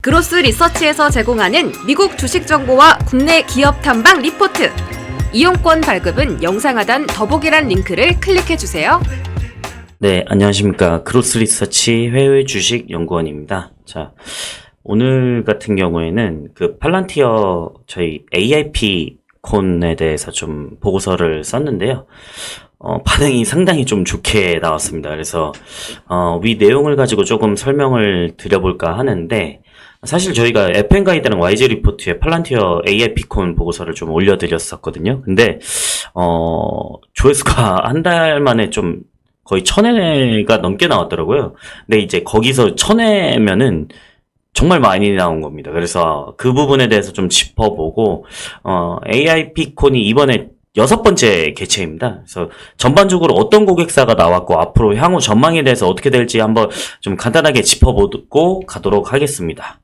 그로스 리서치에서 제공하는 미국 주식 정보와 국내 기업 탐방 리포트. 이용권 발급은 영상 하단 더보기란 링크를 클릭해주세요. 네, 안녕하십니까. 그로스 리서치 해외 주식 연구원입니다. 자, 오늘 같은 경우에는 그 팔란티어 저희 AIP 콘에 대해서 좀 보고서를 썼는데요. 반응이 상당히 좀 좋게 나왔습니다. 그래서 위 내용을 가지고 조금 설명을 드려볼까 하는데, 사실 저희가 FM 가이드랑 YG 리포트에 팔란티어 AIP콘 보고서를 좀 올려드렸었거든요. 근데 조회수가 한 달 만에 좀 거의 1000회가 넘게 나왔더라고요. 근데 이제 거기서 1000회면은 정말 많이 나온 겁니다. 그래서 그 부분에 대해서 좀 짚어보고 AIP콘이 이번에 6번째 개최입니다. 그래서 전반적으로 어떤 고객사가 나왔고 앞으로 향후 전망에 대해서 어떻게 될지 한번 좀 간단하게 짚어보고 가도록 하겠습니다.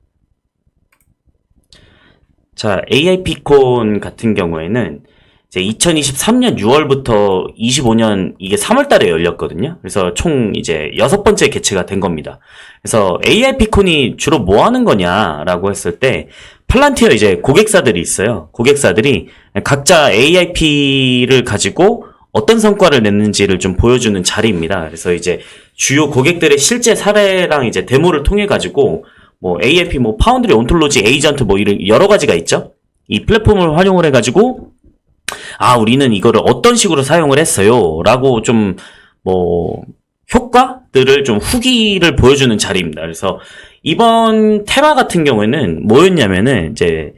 자, AIP콘 같은 경우에는 이제 2023년 6월부터 25년 이게 3월 달에 열렸거든요. 그래서 총 이제 6번째 개최가 된 겁니다. 그래서 AIP콘이 주로 뭐 하는 거냐라고 했을 때 팔란티어 이제 고객사들이 있어요. 고객사들이 각자 AIP를 가지고 어떤 성과를 냈는지를 좀 보여주는 자리입니다. 그래서 이제 주요 고객들의 실제 사례랑 이제 데모를 통해 가지고 뭐 AIP, 뭐 파운드리, 온톨로지, 에이전트 뭐 이런 여러 가지가 있죠. 이 플랫폼을 활용을 해가지고 우리는 이거를 어떤 식으로 사용을 했어요 라고 좀 뭐 효과들을 좀 후기를 보여주는 자리입니다. 그래서 이번 테마 같은 경우에는 뭐였냐면은 이제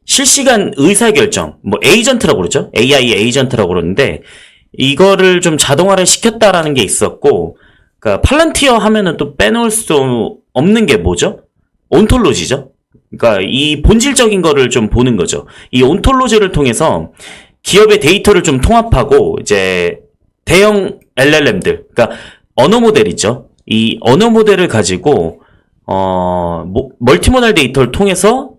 실시간 의사결정, 뭐 에이전트라고 그러죠. AI 에이전트라고 그러는데 이거를 좀 자동화를 시켰다라는 게 있었고, 그러니까 팔란티어 하면은 또 빼놓을 수 없는 게 뭐죠? 온톨로지죠. 그러니까 이 본질적인 거를 좀 보는 거죠. 이 온톨로지를 통해서 기업의 데이터를 좀 통합하고 이제 대형 LLM들, 그러니까 언어 모델 있죠. 이 언어 모델을 가지고 멀티모달 데이터를 통해서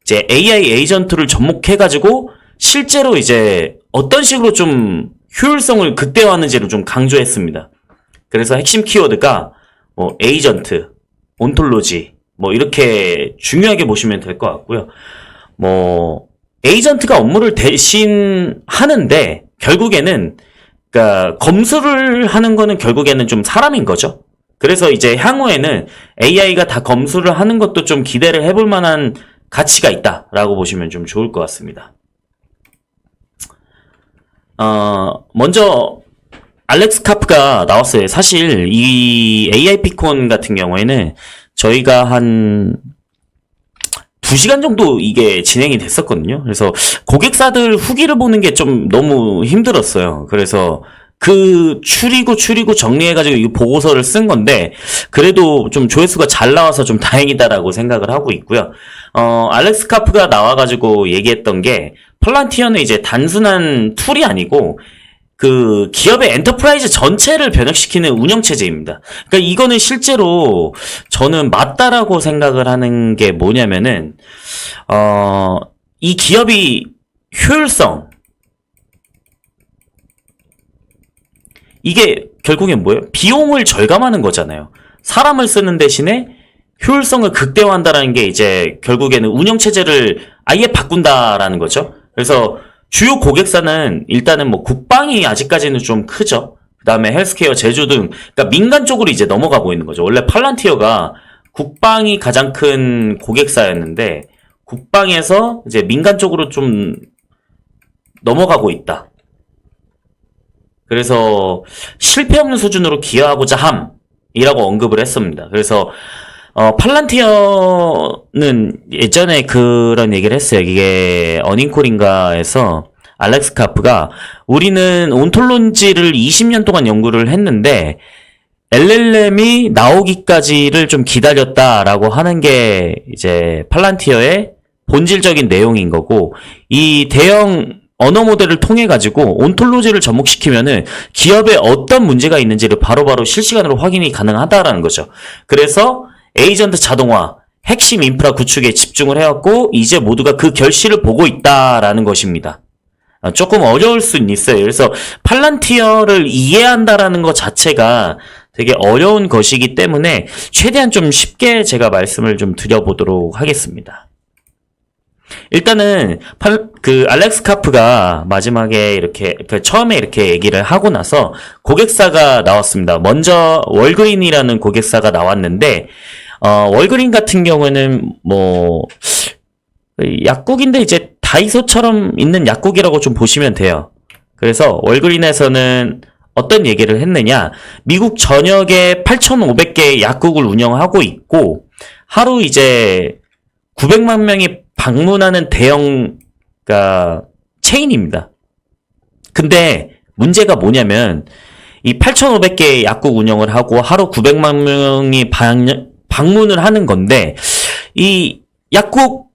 이제 AI 에이전트를 접목해 가지고 실제로 이제 어떤 식으로 좀 효율성을 극대화하는지를 좀 강조했습니다. 그래서 핵심 키워드가 뭐 에이전트, 온톨로지 뭐 이렇게 중요하게 보시면 될 것 같고요. 뭐 에이전트가 업무를 대신 하는데 결국에는 그러니까 검수를 하는 거는 결국에는 좀 사람인 거죠. 그래서 이제 향후에는 AI가 다 검수를 하는 것도 좀 기대를 해볼 만한 가치가 있다라고 보시면 좀 좋을 것 같습니다. 먼저 알렉스 카프가 나왔어요. 사실 이 AIP콘 같은 경우에는 저희가 한 2시간 정도 이게 진행이 됐었거든요. 그래서 고객사들 후기를 보는 게 좀 너무 힘들었어요. 그래서 그 추리고 정리해가지고 이 보고서를 쓴 건데, 그래도 좀 조회수가 잘 나와서 좀 다행이다라고 생각을 하고 있고요. 알렉스 카프가 나와가지고 얘기했던 게, 팔란티어는 이제 단순한 툴이 아니고, 그 기업의 엔터프라이즈 전체를 변혁시키는 운영체제입니다. 그러니까 이거는 실제로 저는 맞다라고 생각을 하는 게 뭐냐면은 이 기업이 효율성, 이게 결국엔 뭐예요? 비용을 절감하는 거잖아요. 사람을 쓰는 대신에 효율성을 극대화한다라는 게 이제 결국에는 운영체제를 아예 바꾼다라는 거죠. 그래서 주요 고객사는 일단은 뭐 국방이 아직까지는 좀 크죠. 그 다음에 헬스케어, 제조 등, 그러니까 민간 쪽으로 이제 넘어가고 있는 거죠. 원래 팔란티어가 국방이 가장 큰 고객사였는데 국방에서 이제 민간 쪽으로 좀 넘어가고 있다. 그래서 실패 없는 수준으로 기여하고자 함이라고 언급을 했습니다. 그래서 팔란티어는 예전에 그런 얘기를 했어요. 이게 어닝콜인가에서 알렉스 카프가 우리는 온톨로지를 20년 동안 연구를 했는데 LLM이 나오기까지를 좀 기다렸다라고 하는 게 이제 팔란티어의 본질적인 내용인 거고, 이 대형 언어 모델을 통해 가지고 온톨로지를 접목시키면은 기업에 어떤 문제가 있는지를 바로바로 실시간으로 확인이 가능하다라는 거죠. 그래서 에이전트 자동화, 핵심 인프라 구축에 집중을 해왔고 이제 모두가 그 결실을 보고 있다라는 것입니다. 조금 어려울 수는 있어요. 그래서 팔란티어를 이해한다라는 것 자체가 되게 어려운 것이기 때문에 최대한 좀 쉽게 제가 말씀을 좀 드려보도록 하겠습니다. 일단은 알렉스 카프가 마지막에 이렇게 처음에 이렇게 얘기를 하고 나서 고객사가 나왔습니다. 먼저 월그린이라는 고객사가 나왔는데 월그린 같은 경우에는 뭐 약국인데 이제 다이소처럼 있는 약국이라고 좀 보시면 돼요. 그래서 월그린에서는 어떤 얘기를 했느냐, 미국 전역에 8,500개의 약국을 운영하고 있고 하루 이제 900만 명이 방문하는 대형 체인입니다. 근데 문제가 뭐냐면 이 8,500개의 약국 운영을 하고 하루 900만 명이 방문을 하는 건데 이 약국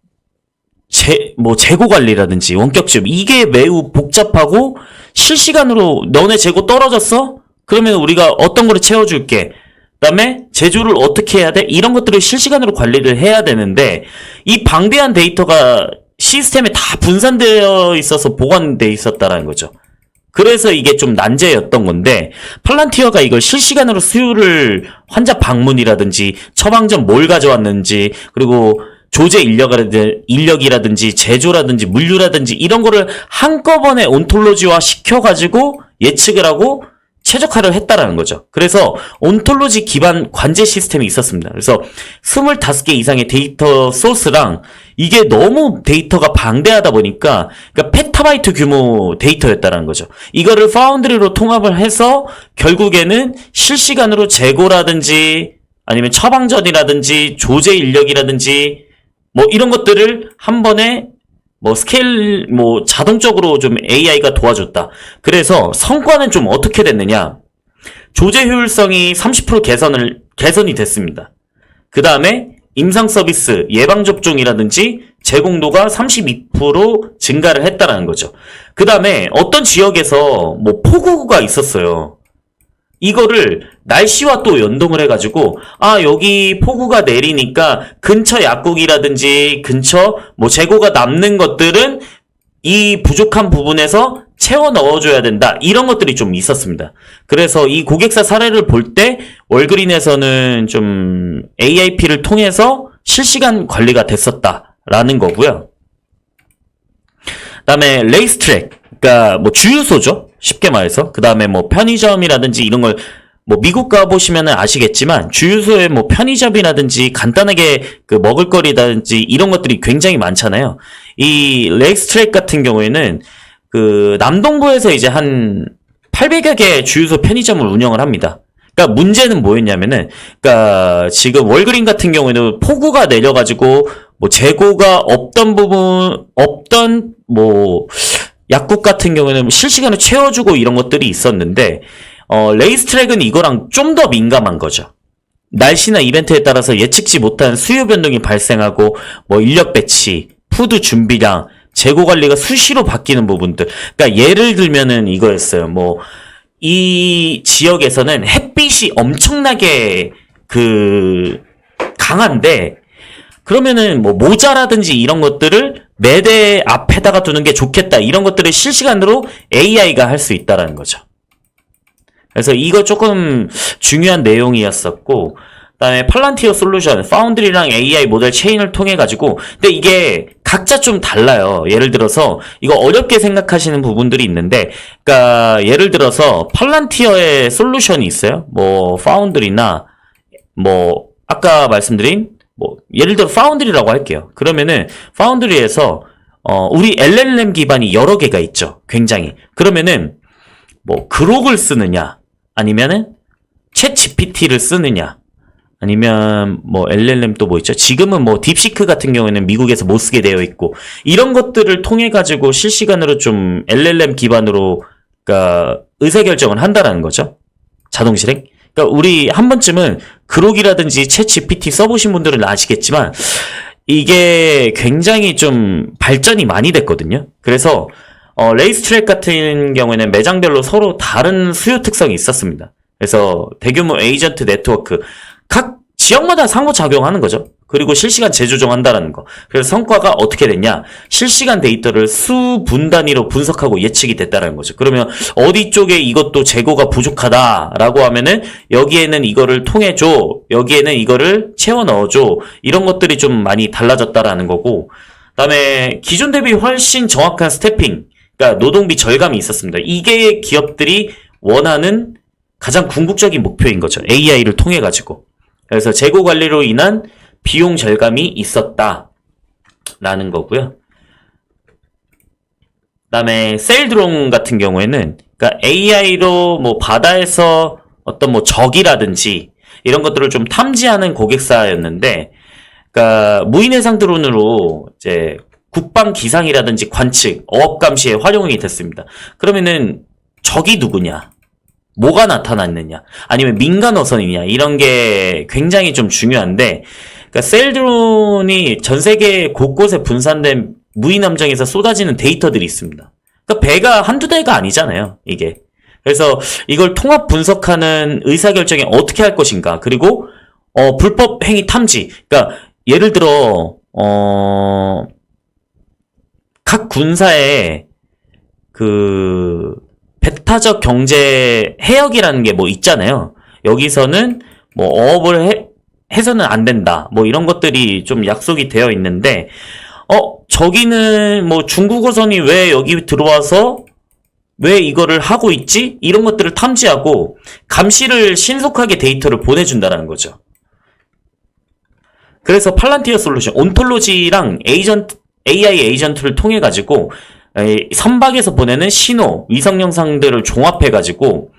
재고 관리라든지 원격집 이게 매우 복잡하고 실시간으로 너네 재고 떨어졌어? 그러면 우리가 어떤 거를 채워줄게. 그다음에 제조를 어떻게 해야 돼? 이런 것들을 실시간으로 관리를 해야 되는데 이 방대한 데이터가 시스템에 다 분산되어 있어서 보관되어 있었다라는 거죠. 그래서 이게 좀 난제였던 건데 팔란티어가 이걸 실시간으로 수요를 환자 방문이라든지 처방전 뭘 가져왔는지 그리고 조제 인력이라든지 제조라든지 물류라든지 이런 거를 한꺼번에 온톨로지화 시켜가지고 예측을 하고 최적화를 했다라는 거죠. 그래서 온톨로지 기반 관제 시스템이 있었습니다. 그래서 25개 이상의 데이터 소스랑 이게 너무 데이터가 방대하다 보니까 그러니까 페타바이트 규모 데이터였다라는 거죠. 이거를 파운드리로 통합을 해서 결국에는 실시간으로 재고라든지 아니면 처방전이라든지 조제 인력이라든지 뭐 이런 것들을 한 번에 스케일 자동적으로 좀 AI가 도와줬다. 그래서 성과는 좀 어떻게 됐느냐? 조제 효율성이 30% 개선이 됐습니다. 그 다음에 임상 서비스, 예방 접종이라든지 제공도가 32% 증가를 했다는 거죠. 그 다음에 어떤 지역에서 폭우가 있었어요. 이거를 날씨와 또 연동을 해가지고 여기 폭우가 내리니까 근처 약국이라든지 근처 재고가 남는 것들은 이 부족한 부분에서 채워 넣어줘야 된다. 이런 것들이 좀 있었습니다. 그래서 이 고객사 사례를 볼 때 월그린에서는 좀 AIP를 통해서 실시간 관리가 됐었다라는 거고요. 그다음에 레이스트랙, 그러니까 주유소죠. 쉽게 말해서. 그 다음에 편의점이라든지 이런 걸 미국 가보시면은 아시겠지만 주유소에 편의점이라든지 간단하게 먹을거리라든지 이런 것들이 굉장히 많잖아요. 이 레이스트랙 같은 경우에는 남동부에서 이제 한 800여 개 주유소 편의점을 운영을 합니다. 그러니까 문제는 뭐였냐면은 지금 월그린 같은 경우에는 폭우가 내려가지고 재고가 없던 약국 같은 경우에는 실시간으로 채워주고 이런 것들이 있었는데 레이스트랙은 이거랑 좀 더 민감한 거죠. 날씨나 이벤트에 따라서 예측지 못한 수요 변동이 발생하고 인력 배치, 푸드 준비량, 재고 관리가 수시로 바뀌는 부분들. 그러니까 예를 들면은 이거였어요. 이 지역에서는 햇빛이 엄청나게 강한데 그러면은 모자라든지 이런 것들을 매대 앞에다가 두는 게 좋겠다. 이런 것들을 실시간으로 AI가 할 수 있다라는 거죠. 그래서 이거 조금 중요한 내용이었었고, 그다음에 팔란티어 솔루션, 파운드리랑 AI 모델 체인을 통해 가지고, 근데 이게 각자 좀 달라요. 예를 들어서 이거 어렵게 생각하시는 부분들이 있는데, 그러니까 예를 들어서 팔란티어의 솔루션이 있어요. 파운드리나 아까 말씀드린 예를 들어 파운드리라고 할게요. 그러면은 파운드리에서 우리 LLM 기반이 여러 개가 있죠. 굉장히. 그러면은 그록을 쓰느냐 아니면은 챗 GPT를 쓰느냐 아니면 LLM 또 있죠. 지금은 딥시크 같은 경우에는 미국에서 못 쓰게 되어 있고 이런 것들을 통해 가지고 실시간으로 좀 LLM 기반으로 의사결정을 한다라는 거죠. 자동 실행. 그러니까 우리 한 번쯤은 그록이라든지 챗 GPT 써보신 분들은 아시겠지만 이게 굉장히 좀 발전이 많이 됐거든요. 그래서 레이스트랙 같은 경우에는 매장별로 서로 다른 수요 특성이 있었습니다. 그래서 대규모 에이전트 네트워크, 각 지역마다 상호작용하는 거죠. 그리고 실시간 재조정한다라는 거. 그래서 성과가 어떻게 됐냐? 실시간 데이터를 수분 단위로 분석하고 예측이 됐다라는 거죠. 그러면 어디 쪽에 이것도 재고가 부족하다라고 하면은 여기에는 이거를 통해줘. 여기에는 이거를 채워 넣어줘. 이런 것들이 좀 많이 달라졌다라는 거고. 그다음에 기존 대비 훨씬 정확한 스태핑. 그러니까 노동비 절감이 있었습니다. 이게 기업들이 원하는 가장 궁극적인 목표인 거죠. AI를 통해 가지고. 그래서 재고 관리로 인한 비용 절감이 있었다라는 거고요. 그다음에 세일드론 같은 경우에는 그러니까 AI로 뭐 바다에서 어떤 뭐 적이라든지 이런 것들을 좀 탐지하는 고객사였는데, 그러니까 무인해상 드론으로 이제 국방 기상이라든지 관측, 어업 감시에 활용이 됐습니다. 그러면은 적이 누구냐? 뭐가 나타났느냐? 아니면 민간 어선이냐? 이런 게 굉장히 좀 중요한데, 그러니까 세일드론이 전 세계 곳곳에 분산된 무인 함정에서 쏟아지는 데이터들이 있습니다. 그러니까 배가 한두 대가 아니잖아요, 이게. 그래서 이걸 통합 분석하는 의사결정에 어떻게 할 것인가, 그리고 불법 행위 탐지. 그러니까 예를 들어 각 군사에 그 배타적 경제 해역이라는 게 뭐 있잖아요. 여기서는 뭐 어업을 해서는 안 된다. 뭐 이런 것들이 좀 약속이 되어 있는데, 저기는 뭐 중국 어선이 왜 여기 들어와서 왜 이거를 하고 있지? 이런 것들을 탐지하고 감시를 신속하게 데이터를 보내준다는 거죠. 그래서 팔란티어 솔루션, 온톨로지랑 AI 에이전트를 통해 가지고 선박에서 보내는 신호, 위성 영상들을 종합해 가지고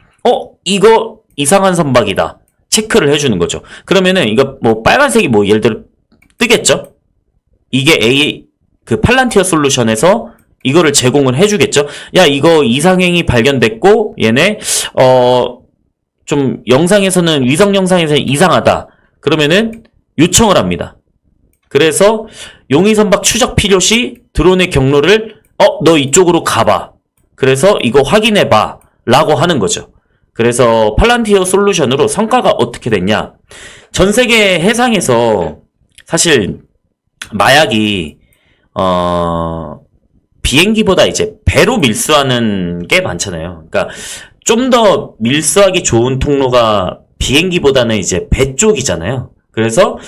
이거 이상한 선박이다. 체크를 해주는 거죠. 그러면은 이거 뭐 빨간색이 뭐 예를 들어 뜨겠죠? 이게 그 팔란티어 솔루션에서 이거를 제공을 해주겠죠? 야, 이거 이상행위 발견됐고 얘네 좀 영상에서는 위성 영상에서는 이상하다. 그러면은 요청을 합니다. 그래서 용의 선박 추적 필요시 드론의 경로를 너 이쪽으로 가봐. 그래서 이거 확인해봐. 라고 하는 거죠. 그래서 팔란티어 솔루션으로 성과가 어떻게 됐냐? 전 세계 해상에서 사실 마약이 비행기보다 이제 배로 밀수하는 게 많잖아요. 그러니까 좀 더 밀수하기 좋은 통로가 비행기보다는 이제 배 쪽이잖아요. 그래서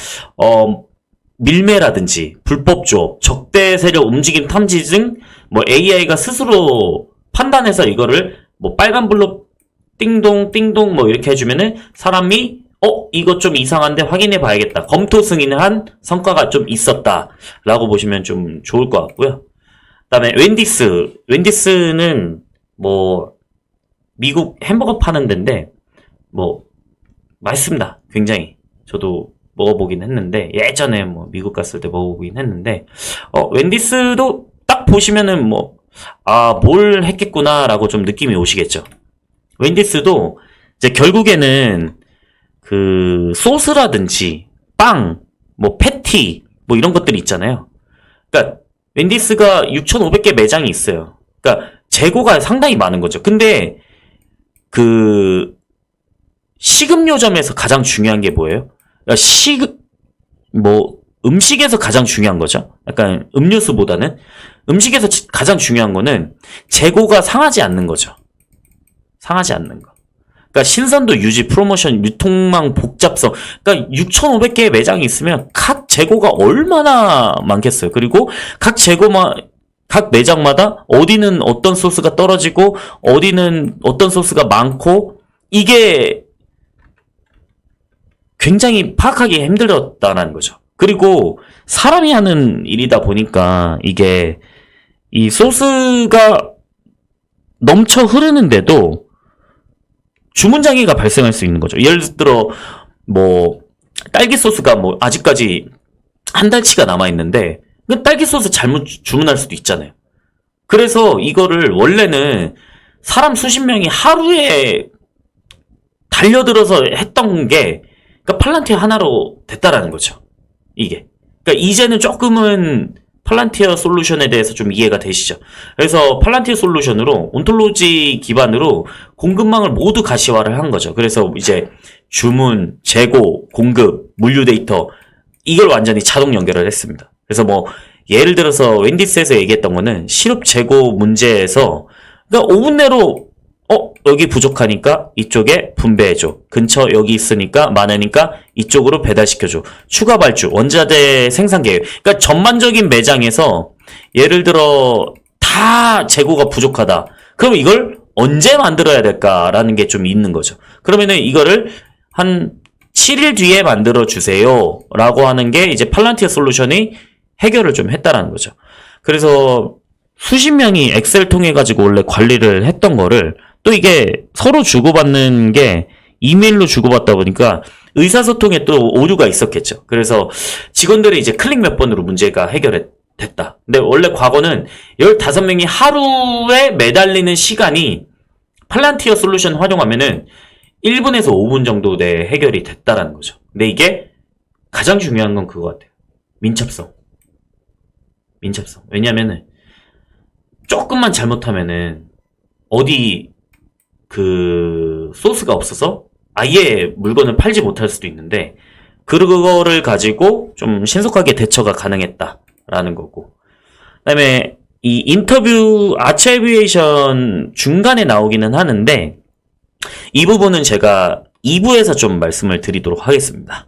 밀매라든지 불법 조업, 적대 세력 움직임 탐지 등 뭐 AI가 스스로 판단해서 이거를 뭐 빨간불로 띵동 띵동 뭐 이렇게 해주면은 사람이 이거 좀 이상한데 확인해 봐야겠다. 검토 승인을 한 성과가 좀 있었다라고 보시면 좀 좋을 것 같고요. 그다음에 웬디스는 뭐 미국 햄버거 파는 데인데 뭐 맛있습니다. 굉장히. 저도 먹어보긴 했는데, 예전에 뭐 미국 갔을 때 먹어보긴 했는데, 웬디스도 딱 보시면은 뭐 뭘 했겠구나라고 좀 느낌이 오시겠죠. 웬디스도 이제 결국에는 그 소스라든지 빵, 뭐 패티, 뭐 이런 것들이 있잖아요. 그러니까 웬디스가 6,500개 매장이 있어요. 그러니까 재고가 상당히 많은 거죠. 근데 그 식음료점에서 가장 중요한 게 뭐예요? 음식에서 가장 중요한 거죠. 약간 음료수보다는 음식에서 가장 중요한 거는 재고가 상하지 않는 거죠. 상하지 않는 거. 그러니까 신선도 유지, 프로모션, 유통망 복잡성. 그러니까 6,500개의 매장이 있으면 각 재고가 얼마나 많겠어요. 그리고 각 매장마다 어디는 어떤 소스가 떨어지고 어디는 어떤 소스가 많고, 이게 굉장히 파악하기 힘들었다는 거죠. 그리고 사람이 하는 일이다 보니까 이게 이 소스가 넘쳐 흐르는데도 주문 장애가 발생할 수 있는 거죠. 예를 들어 뭐 딸기 소스가 뭐 아직까지 한 달치가 남아 있는데 그 딸기 소스 잘못 주문할 수도 있잖아요. 그래서 이거를 원래는 사람 수십 명이 하루에 달려들어서 했던 게 그러니까 팔란티어 하나로 됐다라는 거죠. 이게. 그러니까 이제는 조금은 팔란티어 솔루션에 대해서 좀 이해가 되시죠? 그래서 팔란티어 솔루션으로 온톨로지 기반으로 공급망을 모두 가시화를 한 거죠. 그래서 이제 주문, 재고, 공급, 물류 데이터 이걸 완전히 자동 연결을 했습니다. 그래서 뭐 예를 들어서 웬디스에서 얘기했던 거는 시럽 재고 문제에서 그러니까 5분 내로 여기 부족하니까 이쪽에 분배해줘. 근처 여기 있으니까 많으니까 이쪽으로 배달시켜줘. 추가 발주, 원자재 생산 계획. 그러니까 전반적인 매장에서 예를 들어 다 재고가 부족하다. 그럼 이걸 언제 만들어야 될까라는 게 좀 있는 거죠. 그러면은 이거를 한 7일 뒤에 만들어 주세요. 라고 하는 게 이제 팔란티어 솔루션이 해결을 좀 했다라는 거죠. 그래서 수십 명이 엑셀 통해 가지고 원래 관리를 했던 거를 또 이게 서로 주고받는 게 이메일로 주고받다 보니까 의사소통에 또 오류가 있었겠죠. 그래서 직원들이 이제 클릭 몇 번으로 문제가 해결됐다. 근데 원래 과거는 15명이 하루에 매달리는 시간이 팔란티어 솔루션 활용하면은 1분에서 5분 정도 내에 해결이 됐다라는 거죠. 근데 이게 가장 중요한 건 그거 같아요. 민첩성. 왜냐면은 조금만 잘못하면은 어디 소스가 없어서 아예 물건을 팔지 못할 수도 있는데 그거를 가지고 좀 신속하게 대처가 가능했다라는 거고. 그다음에 이 인터뷰 아치에비에이션 중간에 나오기는 하는데 이 부분은 제가 2부에서 좀 말씀을 드리도록 하겠습니다.